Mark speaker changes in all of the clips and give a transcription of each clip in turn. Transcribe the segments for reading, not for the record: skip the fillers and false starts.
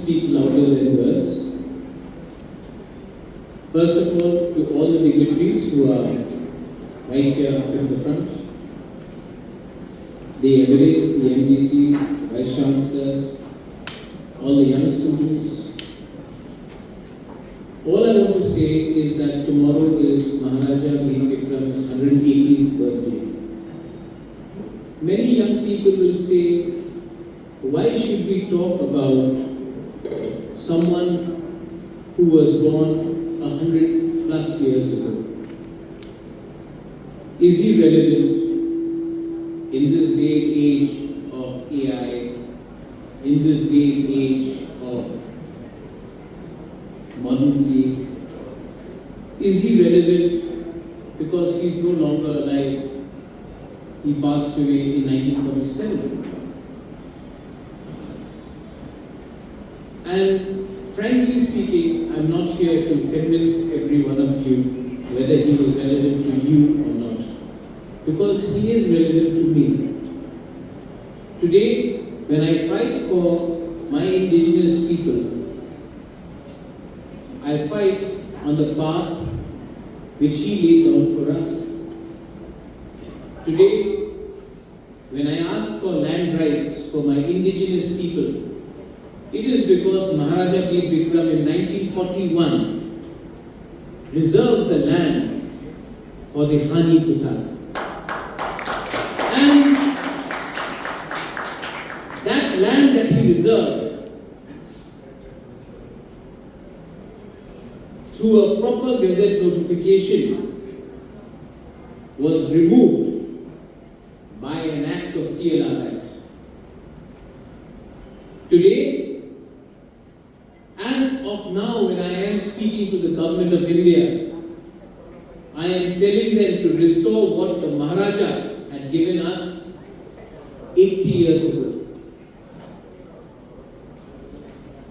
Speaker 1: speak louder than words. First of all, to all the dignitaries who are right here up in the front, the MLAs, the MDCs, Vice Chancellors, all the young students. All I want to say is that tomorrow is Maharaja Veer Bikram's 118th birthday. Many young people will say, why should we talk about someone who was born 100 plus years ago? Is he relevant in this day and age of AI, in this day and age of modernity? Is he relevant because he's no longer alive? He passed away in 1947. And frankly speaking, I'm not here to convince every one of you whether he was relevant to you or not, because he is relevant to me. Today, when I fight for my indigenous people, I fight on the path which he laid down for us. Today, when I ask for land rights for my indigenous people, it is because Maharaja Veer Bikram in 1941 reserved the land for the Hani Pusat. And that land that he reserved, through a proper gazette notification, was removed by an act of TLR Act. Today, as of now, when I am speaking to the government of India, I am telling them to restore what the Maharaja had given us 80 years ago.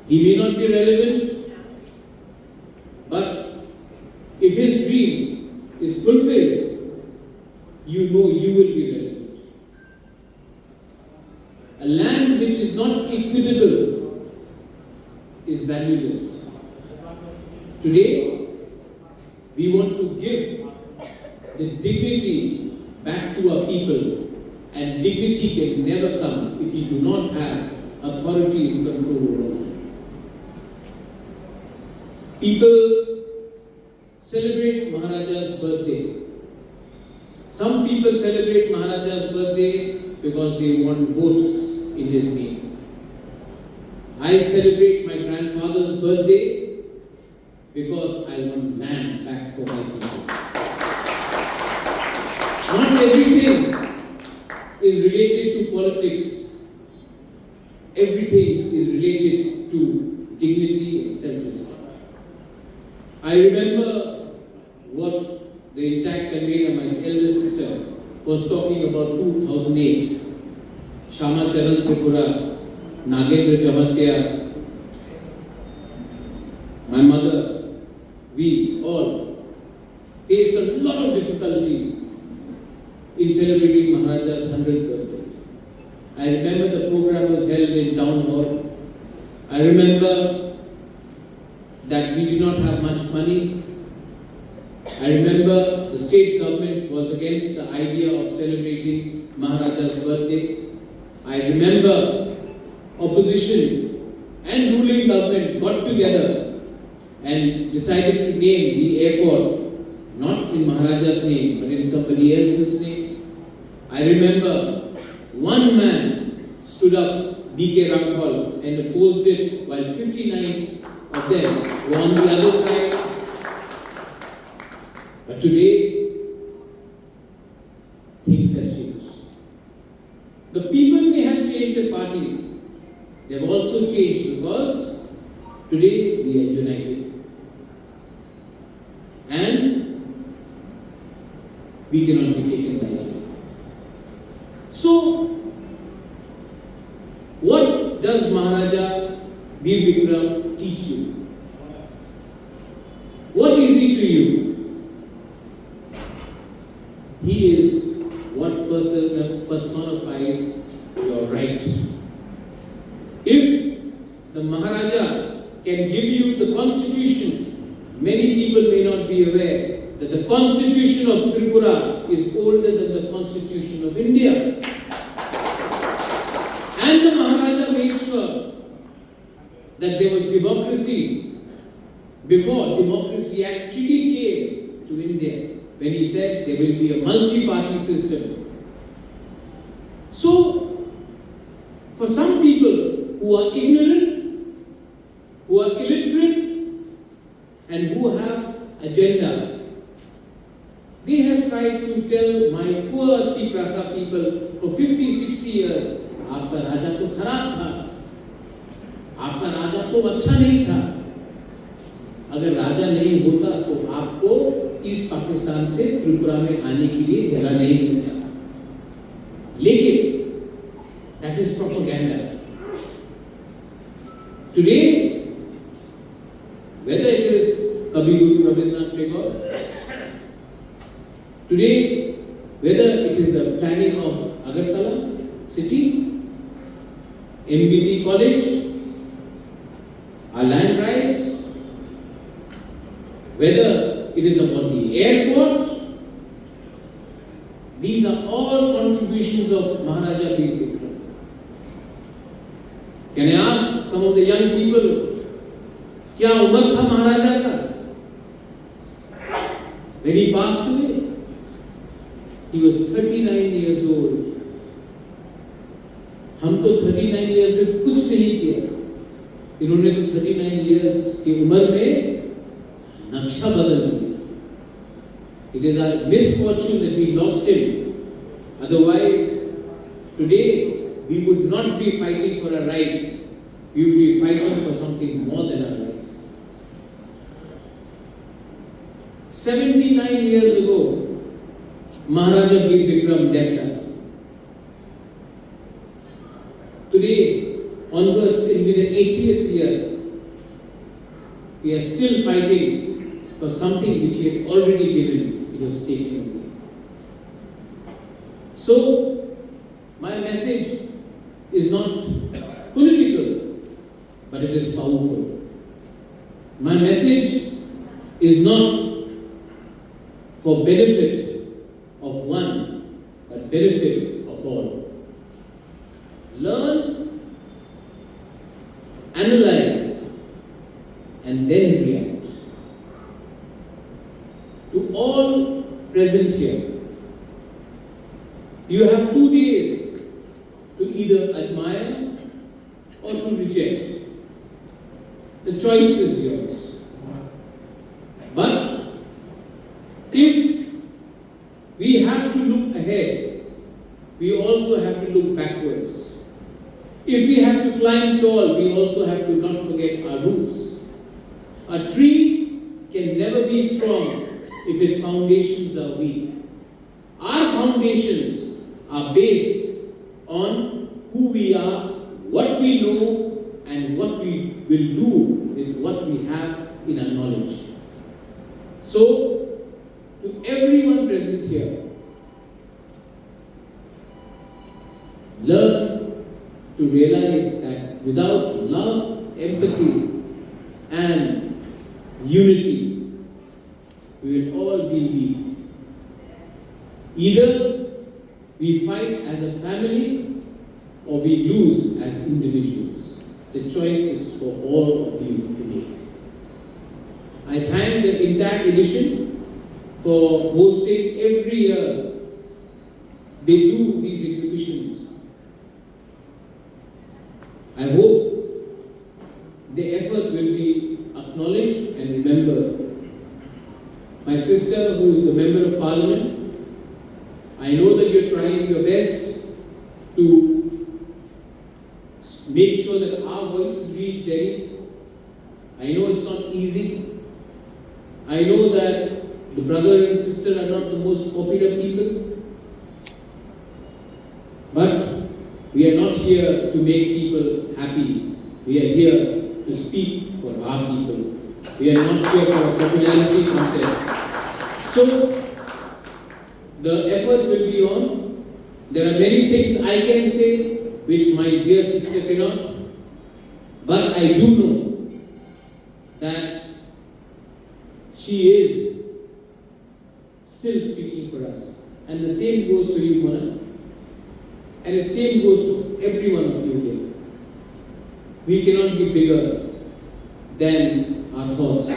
Speaker 1: He may not be relevant, but if his dream is fulfilled, you know you will be relevant. A land which is not equitable is valueless. Today, we want to give the dignity back to our people, and dignity can never come if you do not have authority and control over it. People celebrate Maharaja's birthday. Some people celebrate Maharaja's birthday because they want votes in his name. I celebrate my grandfather's birthday because I want land back for my people. Not everything is related to politics. Everything is related to dignity and self-respect. I remember what the intact convener, my elder sister, was talking about 2008. Shama Charan Tripura, Nagendra Chamatya, my mother, we all faced a lot of difficulties in celebrating Maharaja's 100th birthday. I remember the program was held in Town Hall. I remember that we did not have much money. I remember the state government was against the idea of celebrating Maharaja's birthday. I remember opposition and ruling government got together and decided to name the airport not in Maharaja's name but in somebody else's name. I remember one man stood up, B.K. Raghwal, and opposed it while 59 of them were on the other side. But today, things have changed. The people may have changed their parties. They have also changed because today we are united. And we cannot be taken lightly. So, what does Maharaja Veer Bikram teach you? What is he to you? He is what personifies your right. If the Maharaja can give you the constitution. Many people may not be aware that the constitution of Tripura is older than the constitution of India. And the Maharaja made sure that there was democracy before democracy actually came to India, when he said there will be a multi-party system. So, for some people who are ignorant, who are illiterate, and who have agenda, they have tried to tell my poor Tiprasa people for 50, 60 years, आपका राजा तो खराब था, आपका राजा तो अच्छा नहीं था। अगर राजा नहीं होता तो आपको ईस्ट पाकिस्तान से त्रिपुरा में आने के लिए जगह नहीं मिलता। लेकिन that is propaganda. Today, whether it is Kavi Guru Rabindranath Tagore, today, whether it is the planning of Agartala city, MBB college, our land rights, whether it is about the airport, these are all contributions of Maharaja Bir Bikram. Can I ask some of the young people, क्या उम्र था महाराजा का? When he passed away, he was 39 years old. हम तो 39 years में कुछ नहीं किया, इन्होंने तो 39 years की उम्र में नक्शा बदल दिया। It is our misfortune that we lost him. Otherwise, today we would not be fighting for our rights. We would be fighting for something more than our rights. 79 years ago, Maharaja Bir Bikram left us. Today, onwards in the 80th year, we are still fighting for something which he had already given. It was taken away. So, my message is not political, but it is powerful. My message is not for benefit of one, but benefit of all. Learn, analyze, and then react. To all present here, you have 2 days to either admire or to reject. The choice is yours. But if we have to look ahead, we also have to look backwards. If we have to climb tall, we also have to not forget our roots. A tree can never be strong if its foundations are weak. Our foundations are based on who we are, what we know, and what we will do with what we have in our knowledge. So, to everyone present here, learn to realize that without love, empathy, and unity, we will all be weak. Either we fight as a family or we lose as individuals. The choice is for all of you today. I thank the Intact Edition for hosting every year. They do these exhibitions. I hope the effort will be acknowledged and remembered. My sister, who is the Member of Parliament, I know that you're trying your best to make sure that our voices reach Delhi. I know it's not easy. I know that the brother and sister are not the most popular people. But we are not here to make people happy. We are here to speak for our people. We are not here for a popularity contest. So, the effort will be on. There are many things I can say which my dear sister cannot. But I do know that she is still speaking for us. And the same goes for you, Mona. And the same goes to every one of you here. We cannot be bigger than our thoughts.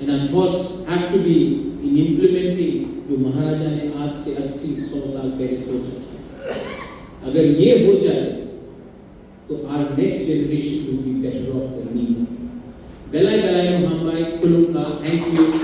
Speaker 1: And our thoughts have to be in implementing जो महाराजा ने आज से 80-100 साल पहले सोचा था. अगर ये हो जाए तो our next generation will be better off than me. Belai belai no hambai kulunga. Thank you.